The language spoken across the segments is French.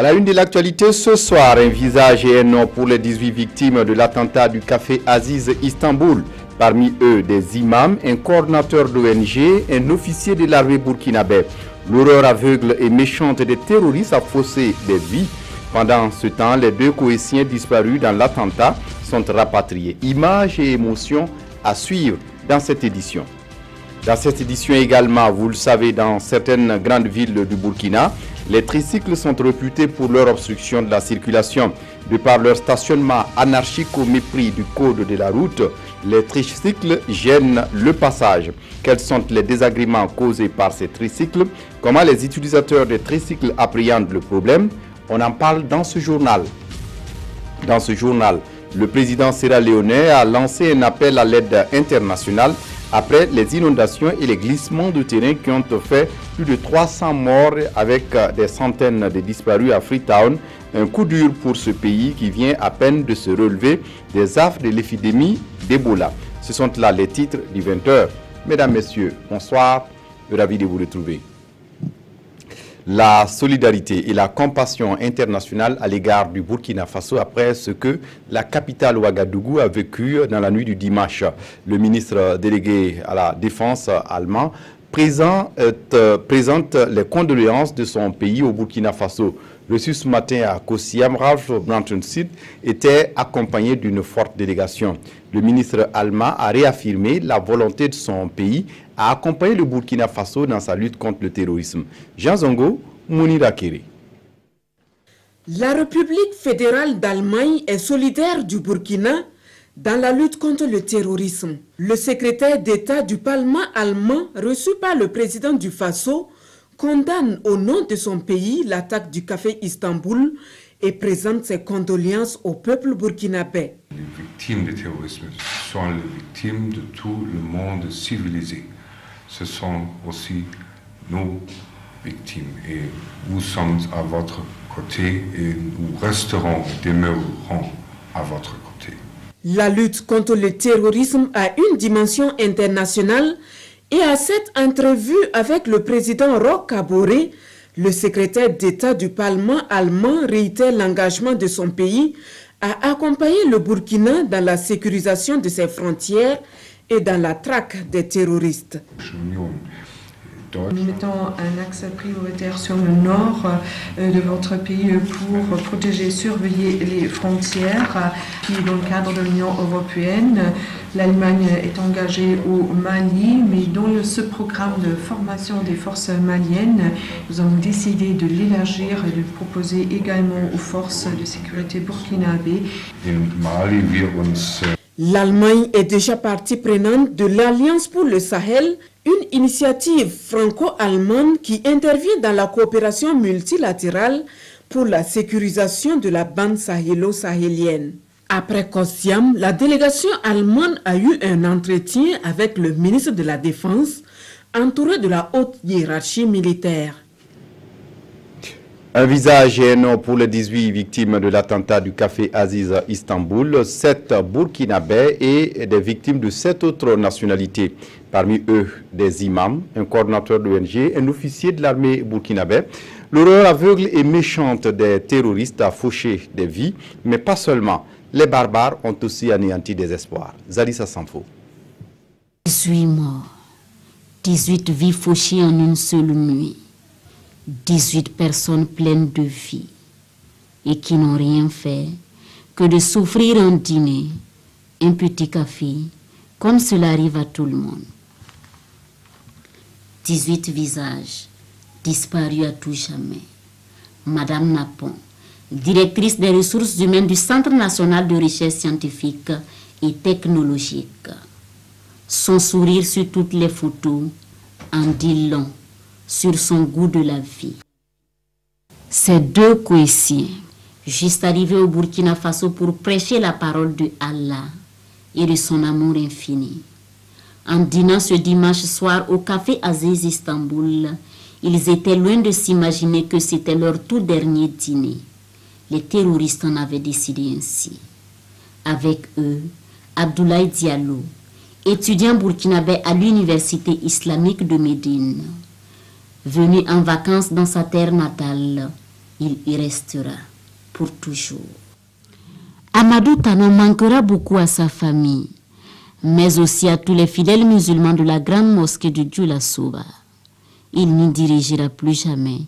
la une de l'actualité ce soir, un visage et un nom pour les 18 victimes de l'attentat du café Aziz Istanbul. Parmi eux, des imams, un coordinateur d'ONG, un officier de l'armée burkinabé. L'horreur aveugle et méchante des terroristes a faussé des vies. Pendant ce temps, les deux Koweïtiens disparus dans l'attentat sont rapatriés. Images et émotions à suivre dans cette édition. Dans cette édition également, vous le savez, dans certaines grandes villes du Burkina, les tricycles sont réputés pour leur obstruction de la circulation. De par leur stationnement anarchique au mépris du code de la route, les tricycles gênent le passage. Quels sont les désagréments causés par ces tricycles? Comment les utilisateurs des tricycles appréhendent le problème? On en parle dans ce journal. Dans ce journal, le président sierra-léonais a lancé un appel à l'aide internationale après les inondations et les glissements de terrain qui ont fait plus de 300 morts avec des centaines de disparus à Freetown. Un coup dur pour ce pays qui vient à peine de se relever des affres de l'épidémie d'Ebola. Ce sont là les titres du 20h. Mesdames, Messieurs, bonsoir, ravi de vous retrouver. La solidarité et la compassion internationale à l'égard du Burkina Faso après ce que la capitale Ouagadougou a vécu dans la nuit du dimanche. Le ministre délégué à la défense allemand présente les condoléances de son pays au Burkina Faso. Reçu ce matin à Kossiam, Ralph Brantensit était accompagné d'une forte délégation. Le ministre allemand a réaffirmé la volonté de son pays à accompagner le Burkina Faso dans sa lutte contre le terrorisme. Jean Zongo, Mounira Kiri. La République fédérale d'Allemagne est solidaire du Burkina dans la lutte contre le terrorisme. Le secrétaire d'État du Parlement allemand, reçu par le président du Faso, condamne au nom de son pays l'attaque du café Istanbul et présente ses condoléances au peuple burkinabé. Les victimes du terrorisme sont les victimes de tout le monde civilisé. Ce sont aussi nos victimes et nous sommes à votre côté et nous resterons et demeurerons à votre côté. La lutte contre le terrorisme a une dimension internationale et à cette entrevue avec le président Roch Kaboré, le secrétaire d'État du Parlement allemand réitère l'engagement de son pays à accompagner le Burkina dans la sécurisation de ses frontières et dans la traque des terroristes. Nous mettons un axe prioritaire sur le nord de votre pays pour protéger et surveiller les frontières. Puis dans le cadre de l'Union européenne, l'Allemagne est engagée au Mali, mais dans ce programme de formation des forces maliennes, nous avons décidé de l'élargir et de le proposer également aux forces de sécurité burkinabé. L'Allemagne est déjà partie prenante de l'Alliance pour le Sahel, une initiative franco-allemande qui intervient dans la coopération multilatérale pour la sécurisation de la bande sahélo-sahélienne. Après Kossiam, la délégation allemande a eu un entretien avec le ministre de la Défense, entouré de la haute hiérarchie militaire. Un visage et un nom pour les 18 victimes de l'attentat du café Aziz Istanbul, 7 burkinabés et des victimes de 7 autres nationalités. Parmi eux, des imams, un coordinateur de l'ONG, un officier de l'armée burkinabé. L'horreur aveugle et méchante des terroristes a fauché des vies, mais pas seulement. Les barbares ont aussi anéanti des espoirs. Zalissa Sanfo. 18 morts, 18 vies fauchées en une seule nuit. 18 personnes pleines de vie et qui n'ont rien fait que de s'offrir un dîner, un petit café, comme cela arrive à tout le monde. 18 visages disparus à tout jamais. Madame Napon, directrice des ressources humaines du Centre national de recherche scientifique et technologique. Son sourire sur toutes les photos en dit long sur son goût de la vie. Ces 2 Koweïtiens, juste arrivés au Burkina Faso pour prêcher la parole de Allah et de son amour infini. En dînant ce dimanche soir au café Aziz Istanbul, ils étaient loin de s'imaginer que c'était leur tout dernier dîner. Les terroristes en avaient décidé ainsi. Avec eux, Abdoulaye Diallo, étudiant burkinabé à l'université islamique de Médine. Venu en vacances dans sa terre natale, il y restera pour toujours. Amadou Tano manquera beaucoup à sa famille, mais aussi à tous les fidèles musulmans de la grande mosquée de Dioula Souba. Il n'y dirigera plus jamais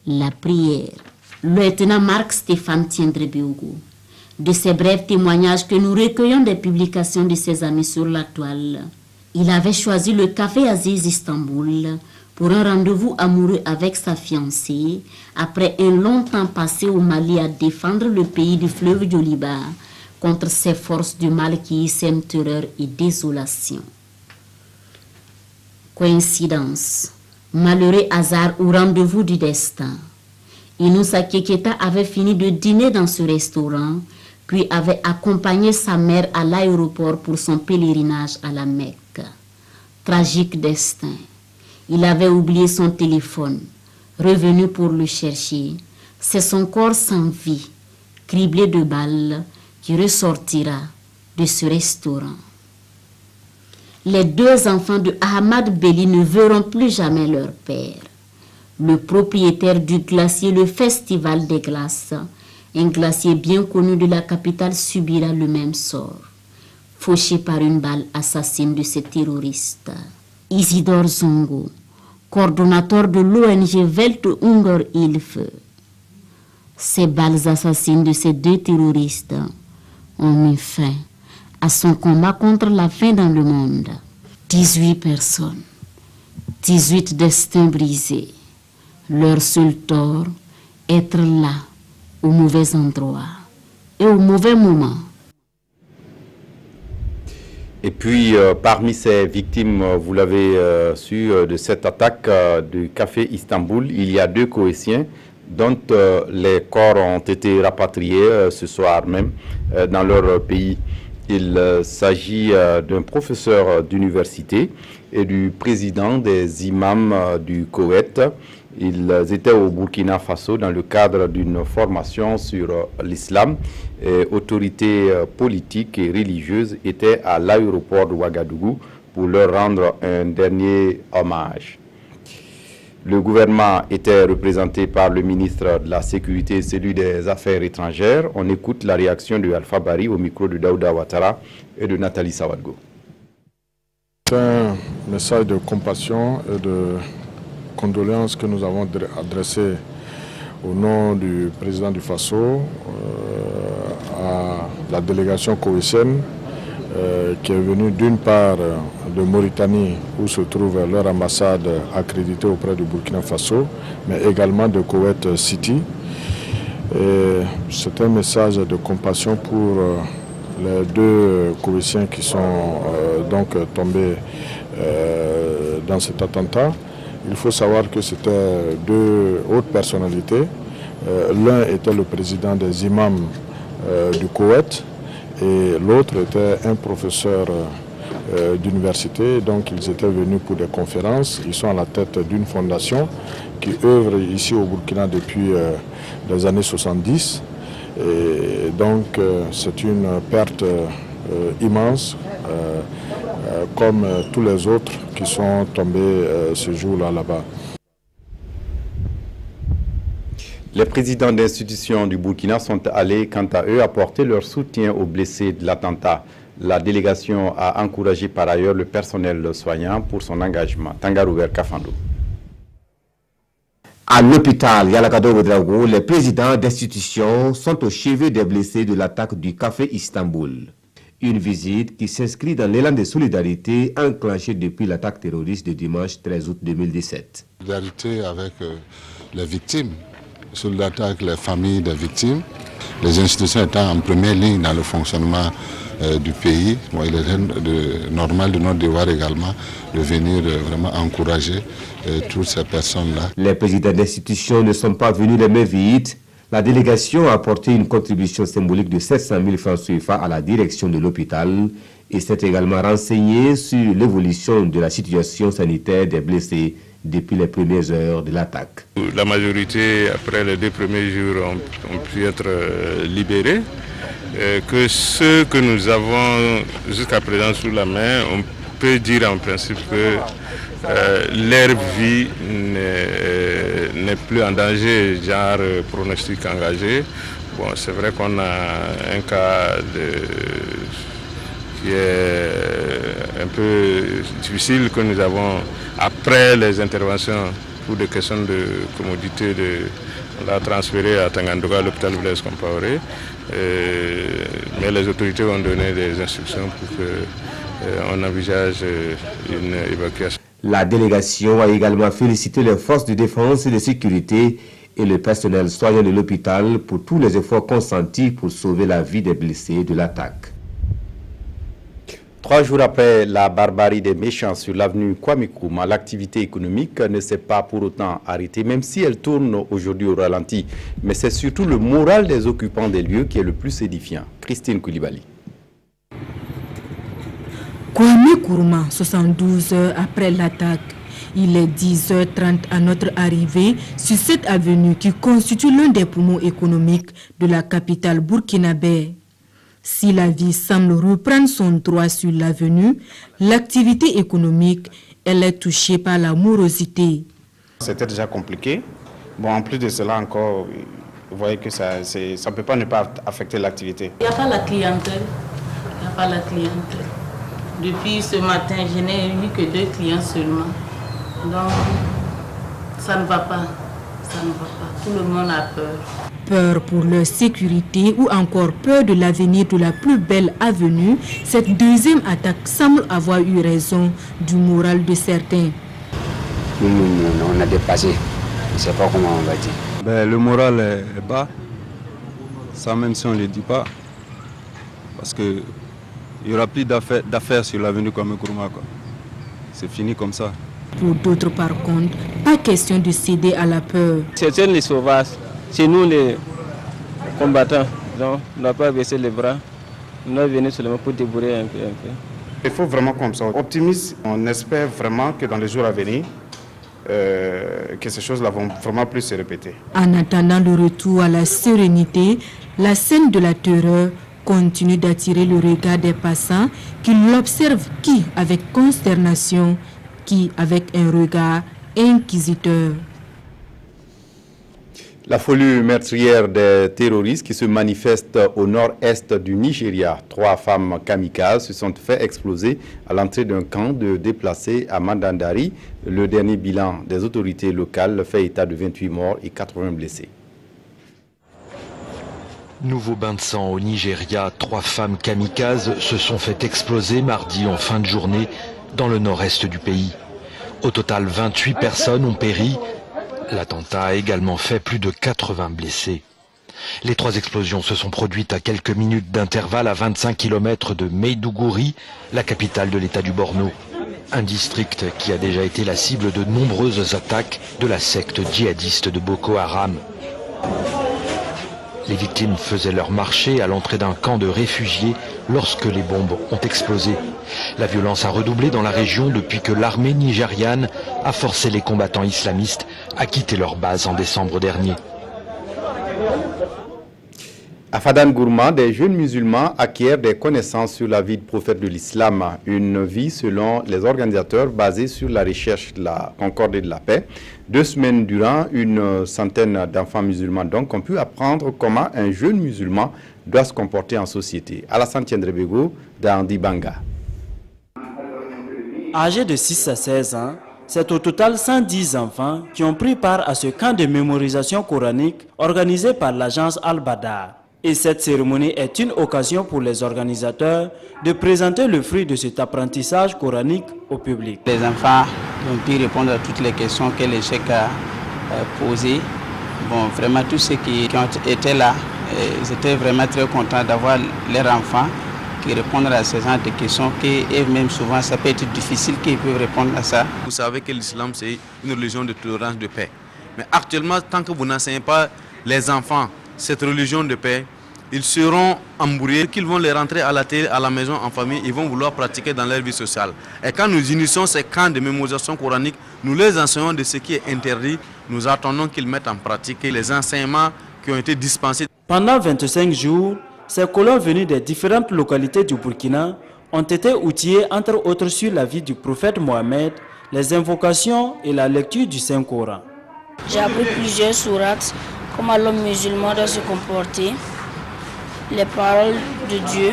la prière. Le lieutenant Marc Stéphane Tiendre Béougou. De ces brefs témoignages que nous recueillons des publications de ses amis sur la toile, il avait choisi le Café Aziz Istanbul pour un rendez-vous amoureux avec sa fiancée après un long temps passé au Mali à défendre le pays du fleuve Djoliba contre ces forces du mal qui y sèment terreur et désolation. Coïncidence, malheureux hasard ou rendez-vous du destin. Inoussa Keketa avait fini de dîner dans ce restaurant, puis avait accompagné sa mère à l'aéroport pour son pèlerinage à la Mecque. Tragique destin. Il avait oublié son téléphone. Revenu pour le chercher, c'est son corps sans vie, criblé de balles, qui ressortira de ce restaurant. Les deux enfants de Ahmad Beli ne verront plus jamais leur père. Le propriétaire du glacier, le Festival des Glaces, un glacier bien connu de la capitale, subira le même sort, fauché par une balle assassine de ces terroristes. Isidore Zongo, coordonnateur de l'ONG Welthunger Hilfe. Ces balles assassines de ces deux terroristes ont mis fin à son combat contre la faim dans le monde. 18 personnes, 18 destins brisés. Leur seul tort, être là, au mauvais endroit et au mauvais moment. Et puis, parmi ces victimes, vous l'avez su, de cette attaque du Café Istanbul, il y a 2 Koweïtiens dont les corps ont été rapatriés ce soir même dans leur pays. Il s'agit d'un professeur d'université et du président des imams du Koweït. Ils étaient au Burkina Faso dans le cadre d'une formation sur l'islam. Autorités politiques et religieuses étaient à l'aéroport de Ouagadougou pour leur rendre un dernier hommage. Le gouvernement était représenté par le ministre de la Sécurité et celui des Affaires étrangères. On écoute la réaction de Alpha Bari au micro de Daouda Ouattara et de Nathalie Sawadgo. C'est un message de compassion et de condoléances que nous avons adressées au nom du président du Faso à la délégation koweïtienne qui est venue d'une part de Mauritanie où se trouve leur ambassade accréditée auprès du Burkina Faso, mais également de Koweït City. C'est un message de compassion pour les 2 Koweïtiens qui sont donc tombés dans cet attentat. Il faut savoir que c'était 2 hautes personnalités. L'un était le président des imams du Koweït et l'autre était un professeur d'université. Donc ils étaient venus pour des conférences. Ils sont à la tête d'une fondation qui œuvre ici au Burkina depuis les années 70. Et donc c'est une perte immense. Comme tous les autres qui sont tombés ce jour-là là-bas. Les présidents d'institutions du Burkina sont allés, quant à eux, apporter leur soutien aux blessés de l'attentat. La délégation a encouragé par ailleurs le personnel soignant pour son engagement. Tangarouber Kafando. À l'hôpital Yalakado-Ouedraogo, les présidents d'institutions sont au chevet des blessés de l'attaque du Café Istanbul. Une visite qui s'inscrit dans l'élan de solidarité enclenché depuis l'attaque terroriste de dimanche 13 août 2017. Solidarité avec les victimes, solidarité avec les familles des victimes, les institutions étant en première ligne dans le fonctionnement du pays. Bon, il est normal de notre devoir également de venir vraiment encourager toutes ces personnes-là. Les présidents d'institutions ne sont pas venus les mains vides. La délégation a apporté une contribution symbolique de 700 000 francs CFA à la direction de l'hôpital et s'est également renseignée sur l'évolution de la situation sanitaire des blessés depuis les premières heures de l'attaque. La majorité, après les 2 premiers jours, ont pu être libérés. Que ceux que nous avons jusqu'à présent sous la main ont peut dire en principe que leur vie n'est plus en danger, genre pronostic engagé. Bon, c'est vrai qu'on a un cas qui est un peu difficile que nous avons, après les interventions pour des questions de commodité, on l'a transféré à Tangandoua, à l'hôpital Blaise Compaoré. Mais les autorités ont donné des instructions pour qu'on envisage une évacuation. La délégation a également félicité les forces de défense et de sécurité et le personnel soignant de l'hôpital pour tous les efforts consentis pour sauver la vie des blessés de l'attaque. 3 jours après la barbarie des méchants sur l'avenue Kwame Nkrumah, l'activité économique ne s'est pas pour autant arrêtée, même si elle tourne aujourd'hui au ralenti. Mais c'est surtout le moral des occupants des lieux qui est le plus édifiant. Christine Koulibaly. Kwame Nkrumah, 72 heures après l'attaque. Il est 10h30 à notre arrivée sur cette avenue qui constitue l'un des poumons économiques de la capitale burkinabé. Si la vie semble reprendre son droit sur l'avenue, l'activité économique, elle est touchée par la morosité. C'était déjà compliqué. Bon, en plus de cela encore, vous voyez que ça ne peut pas ne pas affecter l'activité. Il n'y a pas la clientèle. Il n'y a pas la clientèle. Depuis ce matin, je n'ai eu que 2 clients seulement. Donc, ça ne va pas. Ça ne va pas. Tout le monde a peur. Peur pour leur sécurité ou encore peur de l'avenir de la plus belle avenue, cette deuxième attaque semble avoir eu raison du moral de certains. On a dépassé. Je ne sais pas comment on va dire. Le moral est bas. Ça même si on ne le dit pas. Parce qu'il n'y aura plus d'affaires sur l'avenue Kwame Nkrumah. C'est fini comme ça. Pour d'autres, par contre, pas question de céder à la peur. C'est les sauvages. C'est nous les combattants. Donc, on ne doit pas baisser les bras. On doit venir seulement pour débourrer un peu. Il faut vraiment comme ça. Optimiste, on espère vraiment que dans les jours à venir, que ces choses-là vont vraiment plus se répéter. En attendant le retour à la sérénité, la scène de la terreur continue d'attirer le regard des passants qui l'observent, qui avec consternation, qui avec un regard inquisiteur. La folie meurtrière des terroristes qui se manifestent au nord-est du Nigeria. 3 femmes kamikazes se sont fait exploser à l'entrée d'un camp de déplacés à Mandandari. Le dernier bilan des autorités locales fait état de 28 morts et 80 blessés. Nouveau bain de sang au Nigeria. 3 femmes kamikazes se sont fait exploser mardi en fin de journée dans le nord-est du pays. Au total, 28 personnes ont péri. L'attentat a également fait plus de 80 blessés. Les 3 explosions se sont produites à quelques minutes d'intervalle à 25 km de Maiduguri, la capitale de l'État du Borno. Un district qui a déjà été la cible de nombreuses attaques de la secte djihadiste de Boko Haram. Les victimes faisaient leur marché à l'entrée d'un camp de réfugiés lorsque les bombes ont explosé. La violence a redoublé dans la région depuis que l'armée nigériane a forcé les combattants islamistes à quitter leur base en décembre dernier. À Fadan Gourma, des jeunes musulmans acquièrent des connaissances sur la vie du prophète de l'islam. Une vie, selon les organisateurs, basée sur la recherche de la concorde et de la paix. 2 semaines durant, une centaine d'enfants musulmans donc ont pu apprendre comment un jeune musulman doit se comporter en société. Alassane Tiendrebego d'Andi Banga. Âgés de 6 à 16 ans, c'est au total 110 enfants qui ont pris part à ce camp de mémorisation coranique organisé par l'agence Al-Badar. Et cette cérémonie est une occasion pour les organisateurs de présenter le fruit de cet apprentissage coranique au public. Les enfants ont pu répondre à toutes les questions que les chefs ont posées. Bon, vraiment, tous ceux qui ont été là, ils étaient vraiment très contents d'avoir leurs enfants qui répondent à ce genre de questions qu'eux-mêmes, souvent, ça peut être difficile qu'ils peuvent répondre à ça. Vous savez que l'islam, c'est une religion de tolérance, de paix. Mais actuellement, tant que vous n'enseignez pas les enfants cette religion de paix, ils seront embrouillés, qu'ils vont les rentrer à la télé, à la maison, en famille, ils vont vouloir pratiquer dans leur vie sociale. Et quand nous initions ces camps de mémorisation coranique, nous les enseignons de ce qui est interdit, nous attendons qu'ils mettent en pratique les enseignements qui ont été dispensés. Pendant 25 jours, ces colons venus des différentes localités du Burkina ont été outillés entre autres sur la vie du prophète Mohammed, les invocations et la lecture du Saint-Coran. J'ai appris plusieurs sourates, comment l'homme musulman doit se comporter, les paroles de Dieu,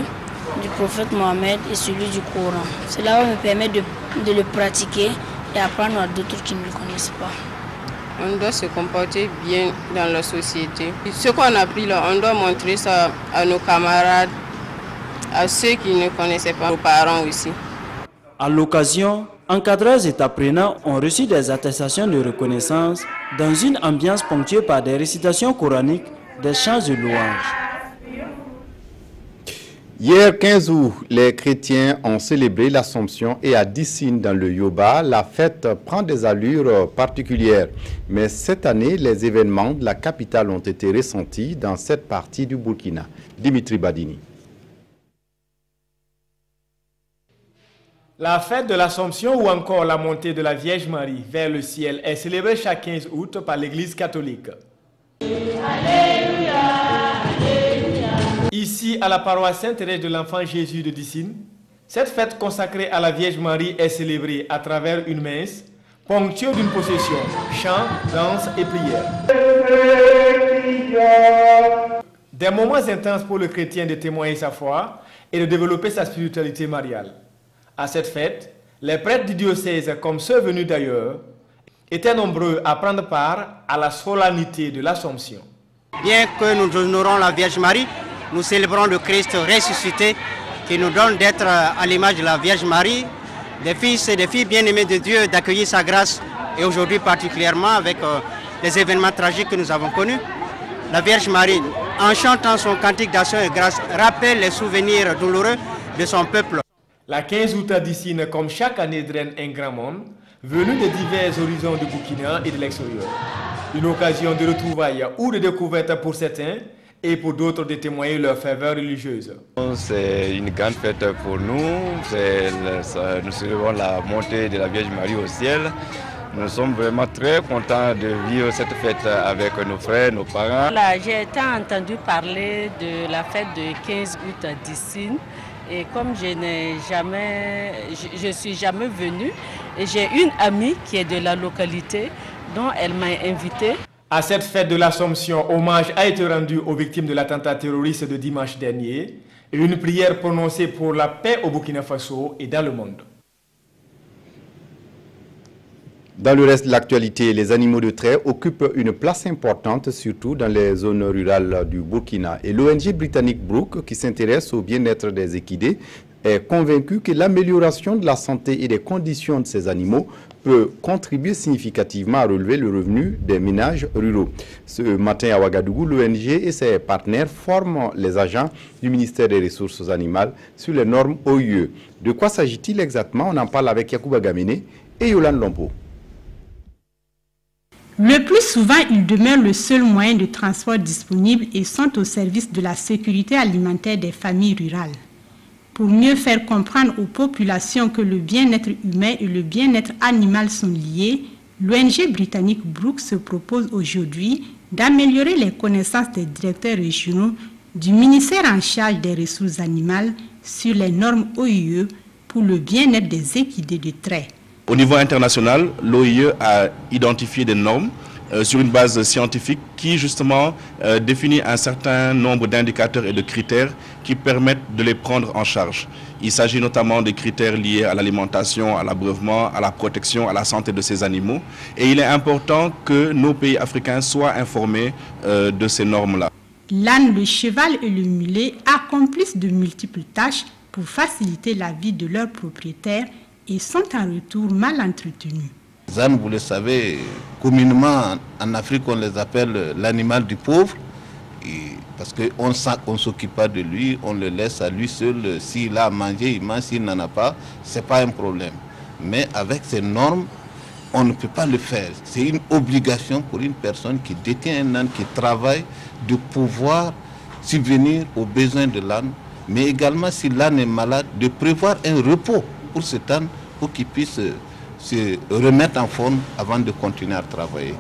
du prophète Mohammed et celui du Coran. Cela va me permettre de le pratiquer et apprendre à d'autres qui ne le connaissent pas. On doit se comporter bien dans la société. Ce qu'on a appris là, on doit montrer ça à nos camarades, à ceux qui ne connaissaient pas, aux parents aussi. À l'occasion, encadreurs et apprenants ont reçu des attestations de reconnaissance dans une ambiance ponctuée par des récitations coraniques, des chants de louanges. Hier 15 août, les chrétiens ont célébré l'Assomption et à Dissine dans le Yoba, la fête prend des allures particulières. Mais cette année, les événements de la capitale ont été ressentis dans cette partie du Burkina. Dimitri Badini. La fête de l'Assomption ou encore la montée de la Vierge Marie vers le ciel est célébrée chaque 15 août par l'Église catholique. Alléluia, Alléluia. Ici, à la paroisse Sainte-Thérèse de l'Enfant Jésus de Dissine, cette fête consacrée à la Vierge Marie est célébrée à travers une messe, ponctuée d'une procession, chants, danses et prières. Des moments intenses pour le chrétien de témoigner sa foi et de développer sa spiritualité mariale. À cette fête, les prêtres du diocèse, comme ceux venus d'ailleurs, étaient nombreux à prendre part à la solennité de l'Assomption. Bien que nous honorons la Vierge Marie, nous célébrons le Christ ressuscité qui nous donne d'être à l'image de la Vierge Marie, des fils et des filles bien-aimés de Dieu, d'accueillir sa grâce et aujourd'hui particulièrement avec les événements tragiques que nous avons connus. La Vierge Marie, en chantant son cantique d'action et grâce, rappelle les souvenirs douloureux de son peuple. La 15 août à Dissine, comme chaque année, draine un grand monde, venu de divers horizons du Burkina et de l'extérieur. Une occasion de retrouvailles ou de découverte pour certains et pour d'autres de témoigner leur ferveur religieuse. C'est une grande fête pour nous, nous célébrons la montée de la Vierge Marie au ciel. Nous sommes vraiment très contents de vivre cette fête avec nos frères, nos parents. J'ai entendu parler de la fête de 15 août à Dissine. Et comme je suis jamais venue, et j'ai une amie qui est de la localité, dont elle m'a invitée. À cette fête de l'Assomption, hommage a été rendu aux victimes de l'attentat terroriste de dimanche dernier et une prière prononcée pour la paix au Burkina Faso et dans le monde. Dans le reste de l'actualité, les animaux de trait occupent une place importante, surtout dans les zones rurales du Burkina. Et l'ONG britannique Brook, qui s'intéresse au bien-être des équidés, est convaincue que l'amélioration de la santé et des conditions de ces animaux peut contribuer significativement à relever le revenu des ménages ruraux. Ce matin à Ouagadougou, l'ONG et ses partenaires forment les agents du ministère des Ressources animales sur les normes OIE. De quoi s'agit-il exactement? On en parle avec Yacouba Gamene et Yolande Lompo. Le plus souvent, ils demeurent le seul moyen de transport disponible et sont au service de la sécurité alimentaire des familles rurales. Pour mieux faire comprendre aux populations que le bien-être humain et le bien-être animal sont liés, l'ONG britannique Brook se propose aujourd'hui d'améliorer les connaissances des directeurs régionaux du ministère en charge des ressources animales sur les normes OIE pour le bien-être des équidés de trait. Au niveau international, l'OIE a identifié des normes sur une base scientifique qui justement définit un certain nombre d'indicateurs et de critères qui permettent de les prendre en charge. Il s'agit notamment des critères liés à l'alimentation, à l'abreuvement, à la protection, à la santé de ces animaux. Et il est important que nos pays africains soient informés de ces normes-là. L'âne, le cheval et le mulet accomplissent de multiples tâches pour faciliter la vie de leurs propriétaires et sont en retour mal entretenus. Les ânes, vous le savez, communément en Afrique, on les appelle l'animal du pauvre. Parce qu'on ne s'occupe pas de lui, on le laisse à lui seul. S'il a à manger, il mange. S'il n'en a pas, ce n'est pas un problème. Mais avec ces normes, on ne peut pas le faire. C'est une obligation pour une personne qui détient un âne, qui travaille, de pouvoir subvenir aux besoins de l'âne. Mais également, si l'âne est malade, de prévoir un repos pour cet âne, pour qu'il puisse se remettre en forme avant de continuer à travailler.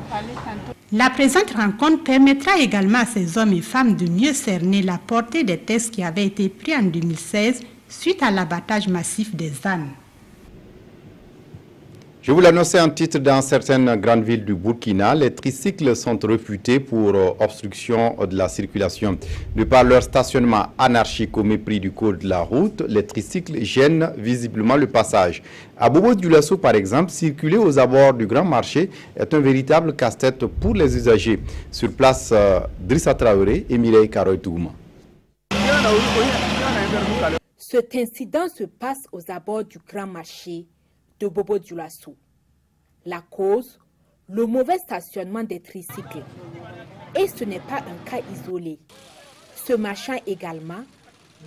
La présente rencontre permettra également à ces hommes et femmes de mieux cerner la portée des tests qui avaient été pris en 2016 suite à l'abattage massif des ânes. Je vous l'annonçais en titre, dans certaines grandes villes du Burkina, les tricycles sont réputés pour obstruction de la circulation. De par leur stationnement anarchique au mépris du code de la route, les tricycles gênent visiblement le passage. À Bobo-Dioulasso, par exemple, circuler aux abords du grand marché est un véritable casse-tête pour les usagers. Sur place, Drissa Traoré et Mireille Karoy-Touma. Cet incident se passe aux abords du grand marché de Bobo-Dioulasso. La cause, le mauvais stationnement des tricycles. Et ce n'est pas un cas isolé. Ce marchand également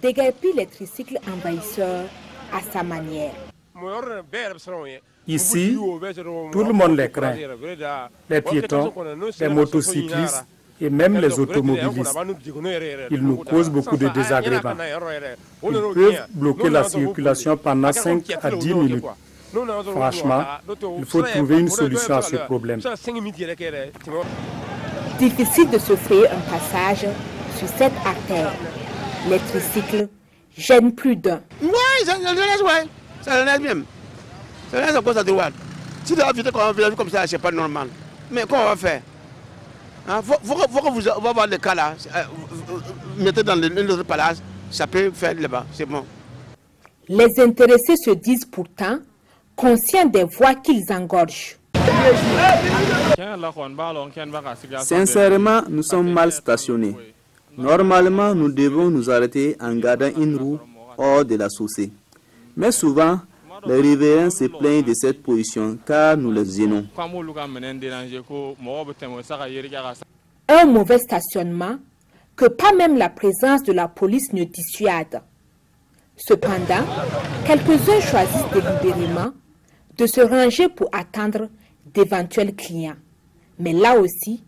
déguerpit les tricycles envahisseurs à sa manière. Ici, tout le monde les craint. Les piétons, les motocyclistes et même les automobilistes. Ils nous causent beaucoup de désagréments. Ils peuvent bloquer la circulation pendant 5 à 10 minutes. Franchement, il faut trouver une solution à ce problème. Difficile de se frayer un passage sur cette artère. Les tricycles gênent plus d'un. Oui, ça le laisse même. Ça le laisse à cause de droite. Si la vie est comme ça, c'est pas normal. Mais comment on va faire? Faut que vous avoir le cas là. Mettez dans le palace, ça peut faire là-bas, c'est bon. Les intéressés se disent pourtant conscients des voies qu'ils engorgent. Sincèrement, nous sommes mal stationnés. Normalement, nous devons nous arrêter en gardant une roue hors de la chaussée. Mais souvent, les riverains se plaignent de cette position car nous les gênons. Un mauvais stationnement que pas même la présence de la police ne dissuade. Cependant, quelques-uns choisissent délibérément de se ranger pour attendre d'éventuels clients. Mais là aussi,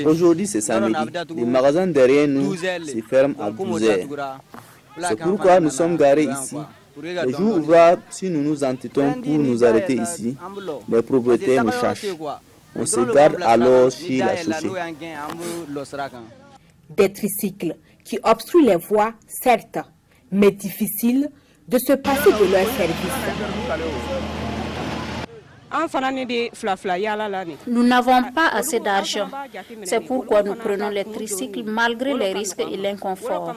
aujourd'hui c'est samedi, les magasins derrière nous se ferment à 12 h. C'est pourquoi nous sommes garés ici. Les jours ouvrables, si nous nous entêtons pour nous arrêter ici, les propriétaires nous cherchent. On se garde alors chez la chaussée. Des tricycles qui obstruent les voies, certes, mais difficile de se passer de leur service. Nous n'avons pas assez d'argent. C'est pourquoi nous prenons les tricycles malgré les risques et l'inconfort.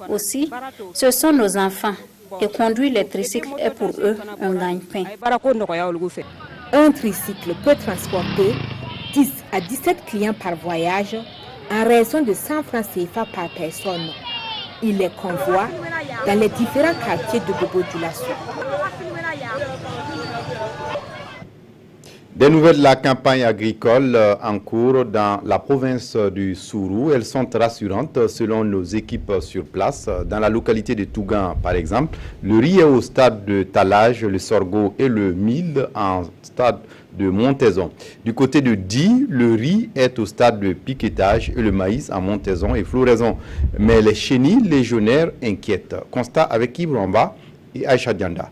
Aussi, ce sont nos enfants. Et conduire les tricycles est pour eux un gagne-pain. Un tricycle peut transporter 10 à 17 clients par voyage en raison de 100 francs CFA par personne. Il les convoie dans les différents quartiers de Bobo-Dioulasso. Des nouvelles de la campagne agricole en cours dans la province du Sourou. Elles sont rassurantes selon nos équipes sur place. Dans la localité de Tougan, par exemple, le riz est au stade de talage, le sorgho et le mil en stade de montaison. Du côté de Di, le riz est au stade de piquetage et le maïs en montaison et floraison. Mais les chenilles légionnaires inquiètent. Constat avec Ibramba et Aïcha Dianda.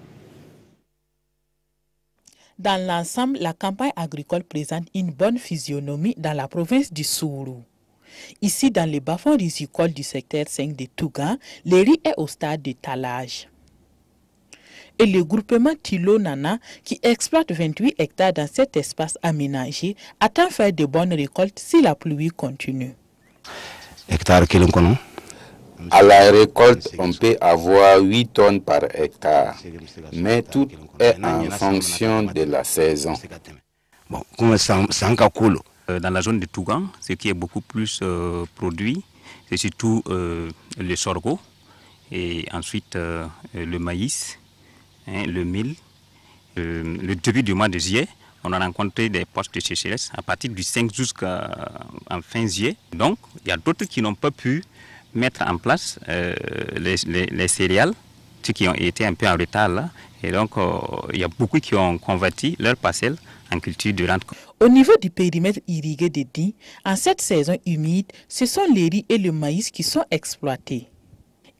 Dans l'ensemble, la campagne agricole présente une bonne physionomie dans la province du Sourou. Ici, dans les bas-fonds rizicoles du secteur 5 de Tougan, le riz est au stade de talage. Et le groupement Tilo Nana, qui exploite 28 hectares dans cet espace aménagé, attend faire de bonnes récoltes si la pluie continue. À la récolte, on peut avoir 8 tonnes par hectare, mais tout est en fonction de la saison. Dans la zone de Tougan, ce qui est beaucoup plus produit, c'est surtout le sorgho, et ensuite le maïs, le mil. Le début du mois de juillet, on a rencontré des postes de sécheresse à partir du 5 jusqu'à fin juillet. Donc, il y a d'autres qui n'ont pas pu mettre en place les céréales, ceux qui ont été un peu en retard là. Et donc, il y a beaucoup qui ont converti leurs parcelles en culture de rente. Au niveau du périmètre irrigué de Di, en cette saison humide, ce sont les riz et le maïs qui sont exploités.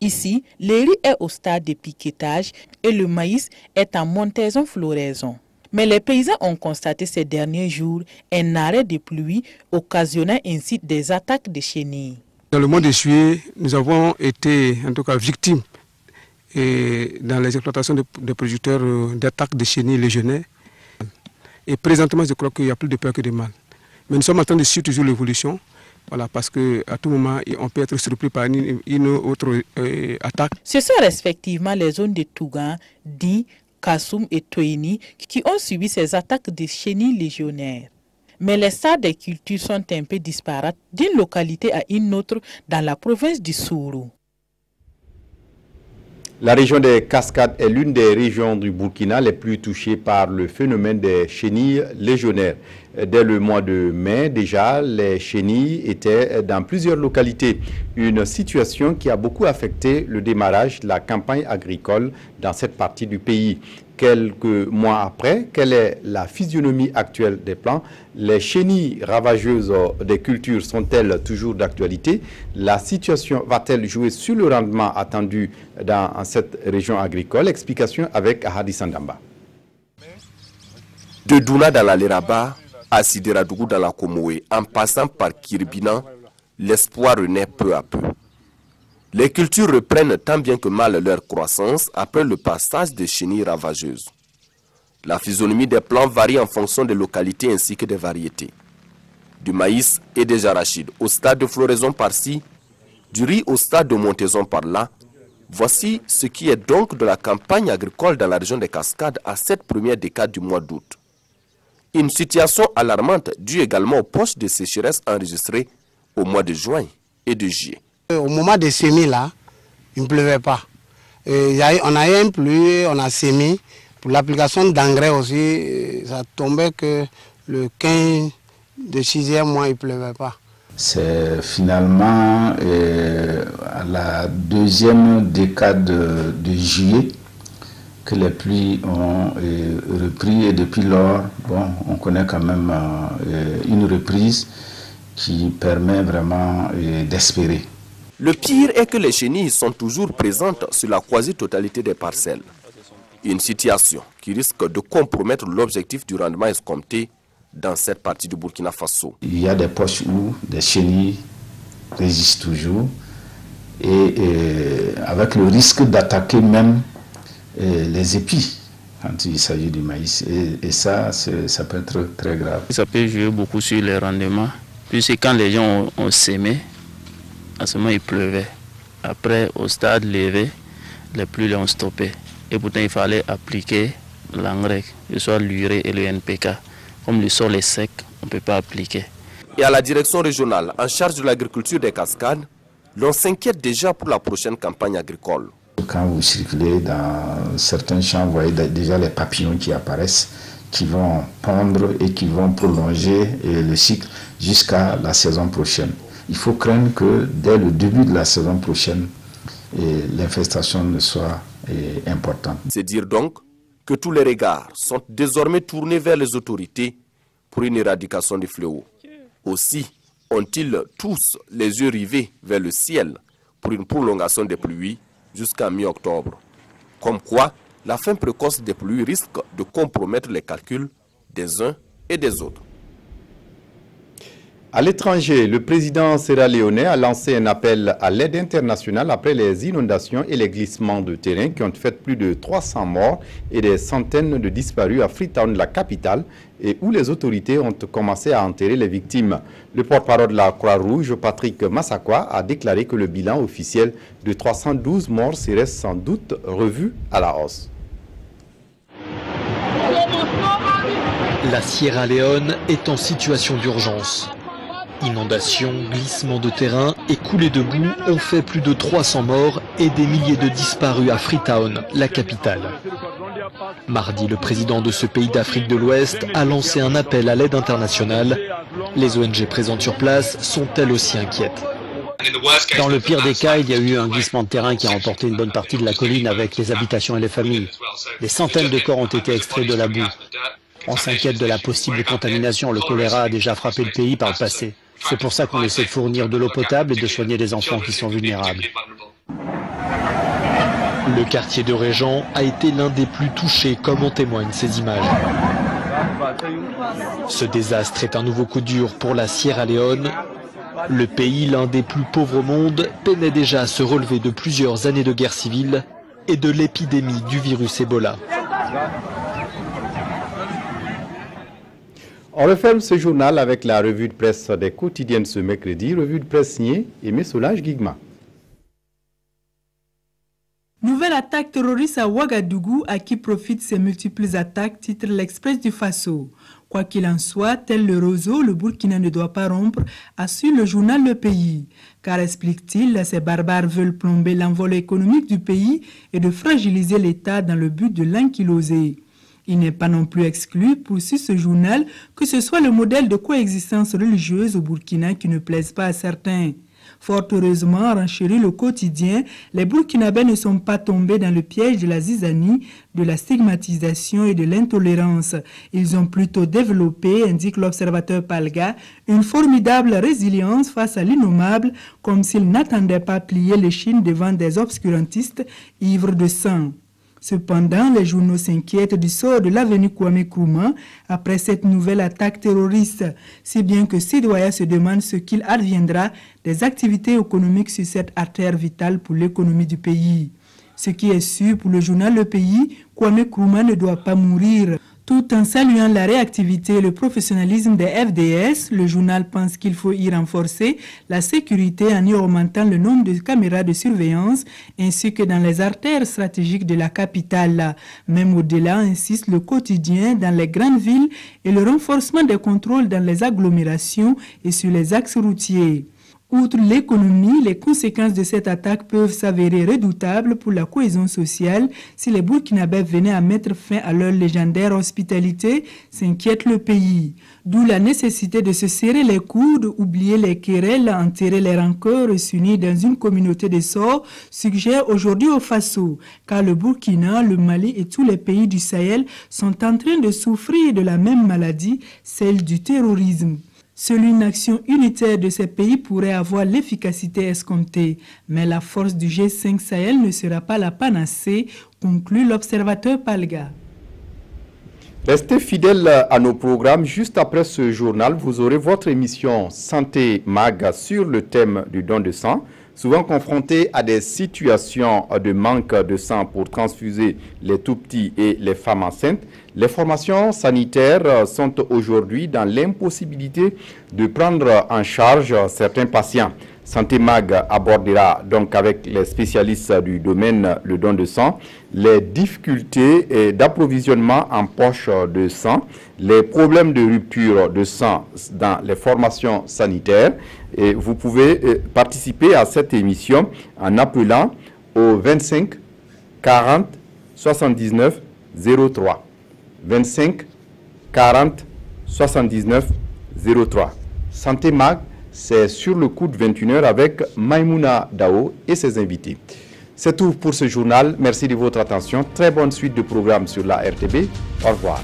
Ici, le riz est au stade de piquetage et le maïs est en montaison-floraison. Mais les paysans ont constaté ces derniers jours un arrêt de pluie occasionnant ainsi des attaques de chenilles. Dans le mois de juillet, nous avons été en tout cas victimes dans les exploitations de producteurs d'attaques de chenilles légionnaires. Et présentement, je crois qu'il y a plus de peur que de mal. Mais nous sommes en train de suivre toujours l'évolution, voilà, parce qu'à tout moment, on peut être surpris par une autre attaque. Ce sont respectivement les zones de Tougan, Di, Kassoum et Toini qui ont subi ces attaques de chenilles légionnaires. Mais les stades des cultures sont un peu disparates d'une localité à une autre dans la province du Sourou. La région des Cascades est l'une des régions du Burkina les plus touchées par le phénomène des chenilles légionnaires. Dès le mois de mai, déjà, les chenilles étaient dans plusieurs localités. Une situation qui a beaucoup affecté le démarrage de la campagne agricole dans cette partie du pays. Quelques mois après, quelle est la physionomie actuelle des plants? Les chenilles ravageuses des cultures sont-elles toujours d'actualité? La situation va-t-elle jouer sur le rendement attendu dans cette région agricole? Explication avec Hadi Sandamba. De Douna dans la Leraba à Sideradougou dans la Komoé, en passant par Kiribina, l'espoir renaît peu à peu. Les cultures reprennent tant bien que mal leur croissance après le passage des chenilles ravageuses. La physionomie des plants varie en fonction des localités ainsi que des variétés. Du maïs et des arachides au stade de floraison par-ci, du riz au stade de montaison par-là. Voici ce qui est donc de la campagne agricole dans la région des Cascades à cette première décade du mois d'août. Une situation alarmante due également aux poches de sécheresse enregistrées au mois de juin et de juillet. Au moment des semis là, il ne pleuvait pas. On a eu un pluie, on a semé. Pour l'application d'engrais aussi, ça tombait que le 15 de 6e mois, il ne pleuvait pas. C'est finalement à la deuxième décade de juillet que les pluies ont repris et depuis lors, bon, on connaît quand même une reprise qui permet vraiment d'espérer. Le pire est que les chenilles sont toujours présentes sur la quasi-totalité des parcelles. Une situation qui risque de compromettre l'objectif du rendement escompté dans cette partie du Burkina Faso. Il y a des poches où des chenilles résistent toujours et avec le risque d'attaquer même les épis quand il s'agit du maïs. Et ça peut être très grave. Ça peut jouer beaucoup sur les rendements, puisque quand les gens ont sémé, à ce moment il pleuvait. Après, au stade levé, les pluies les ont stoppé. Et pourtant, il fallait appliquer l'engrais, que ce soit l'urée et le NPK. Comme le sol est sec, on ne peut pas appliquer. Et à la direction régionale en charge de l'agriculture des Cascades, l'on s'inquiète déjà pour la prochaine campagne agricole. Quand vous circulez dans certains champs, vous voyez déjà les papillons qui apparaissent, qui vont pondre et qui vont prolonger le cycle jusqu'à la saison prochaine. Il faut craindre que dès le début de la saison prochaine, l'infestation ne soit importante. C'est dire donc que tous les regards sont désormais tournés vers les autorités pour une éradication du fléau. Aussi ont-ils tous les yeux rivés vers le ciel pour une prolongation des pluies jusqu'à mi-octobre. Comme quoi, la fin précoce des pluies risque de compromettre les calculs des uns et des autres. À l'étranger, le président sierra-léonais a lancé un appel à l'aide internationale après les inondations et les glissements de terrain qui ont fait plus de 300 morts et des centaines de disparus à Freetown, la capitale, et où les autorités ont commencé à enterrer les victimes. Le porte-parole de la Croix-Rouge, Patrick Massakwa, a déclaré que le bilan officiel de 312 morts serait sans doute revu à la hausse. La Sierra Leone est en situation d'urgence. Inondations, glissements de terrain et coulées de boue ont fait plus de 300 morts et des milliers de disparus à Freetown, la capitale. Mardi, le président de ce pays d'Afrique de l'Ouest a lancé un appel à l'aide internationale. Les ONG présentes sur place sont elles aussi inquiètes. Dans le pire des cas, il y a eu un glissement de terrain qui a emporté une bonne partie de la colline avec les habitations et les familles. Des centaines de corps ont été extraits de la boue. On s'inquiète de la possible contamination. Le choléra a déjà frappé le pays par le passé. C'est pour ça qu'on essaie de fournir de l'eau potable et de soigner les enfants qui sont vulnérables. Le quartier de Régent a été l'un des plus touchés, comme en témoignent ces images. Ce désastre est un nouveau coup dur pour la Sierra Leone. Le pays, l'un des plus pauvres au monde, peinait déjà à se relever de plusieurs années de guerre civile et de l'épidémie du virus Ebola. On referme ce journal avec la revue de presse des quotidiens ce mercredi, revue de presse signée Aimé Solange Guigma. Nouvelle attaque terroriste à Ouagadougou à qui profitent ces multiples attaques, titre l'Express du Faso. Quoi qu'il en soit, tel le roseau, le Burkina ne doit pas rompre, assure le journal Le Pays. Car, explique-t-il, ces barbares veulent plomber l'envol économique du pays et de fragiliser l'État dans le but de l'ankyloser. Il n'est pas non plus exclu, poursuit ce journal, que ce soit le modèle de coexistence religieuse au Burkina qui ne plaise pas à certains. Fort heureusement, renchérit le quotidien, les Burkinabés ne sont pas tombés dans le piège de la zizanie, de la stigmatisation et de l'intolérance. Ils ont plutôt développé, indique l'observateur Palga, une formidable résilience face à l'innommable, comme s'ils n'attendaient pas plier l'échine devant des obscurantistes ivres de sang. Cependant, les journaux s'inquiètent du sort de l'avenue Kwame Nkrumah après cette nouvelle attaque terroriste, si bien que Sidoya se demande ce qu'il adviendra des activités économiques sur cette artère vitale pour l'économie du pays. Ce qui est sûr pour le journal Le Pays, Kwame Nkrumah ne doit pas mourir. Tout en saluant la réactivité et le professionnalisme des FDS, le journal pense qu'il faut y renforcer la sécurité en y augmentant le nombre de caméras de surveillance ainsi que dans les artères stratégiques de la capitale. Même au-delà, insiste le quotidien dans les grandes villes et le renforcement des contrôles dans les agglomérations et sur les axes routiers. Outre l'économie, les conséquences de cette attaque peuvent s'avérer redoutables pour la cohésion sociale si les Burkinabés venaient à mettre fin à leur légendaire hospitalité, s'inquiète le pays. D'où la nécessité de se serrer les coudes, oublier les querelles, enterrer les rancœurs et s'unir dans une communauté de sorts, suggère aujourd'hui au Faso, car le Burkina, le Mali et tous les pays du Sahel sont en train de souffrir de la même maladie, celle du terrorisme. Seule une action unitaire de ces pays pourrait avoir l'efficacité escomptée, mais la force du G5 Sahel ne sera pas la panacée, conclut l'observateur Palga. Restez fidèles à nos programmes. Juste après ce journal, vous aurez votre émission Santé Mag sur le thème du don de sang. Souvent confrontés à des situations de manque de sang pour transfuser les tout-petits et les femmes enceintes, les formations sanitaires sont aujourd'hui dans l'impossibilité de prendre en charge certains patients. Santé Mag abordera donc avec les spécialistes du domaine le don de sang, les difficultés d'approvisionnement en poche de sang, les problèmes de rupture de sang dans les formations sanitaires. Et vous pouvez participer à cette émission en appelant au 25 40 79 03. 25 40 79 03. Santé Mag, c'est sur le coup de 21h avec Maïmouna Dao et ses invités. C'est tout pour ce journal. Merci de votre attention. Très bonne suite de programmes sur la RTB. Au revoir.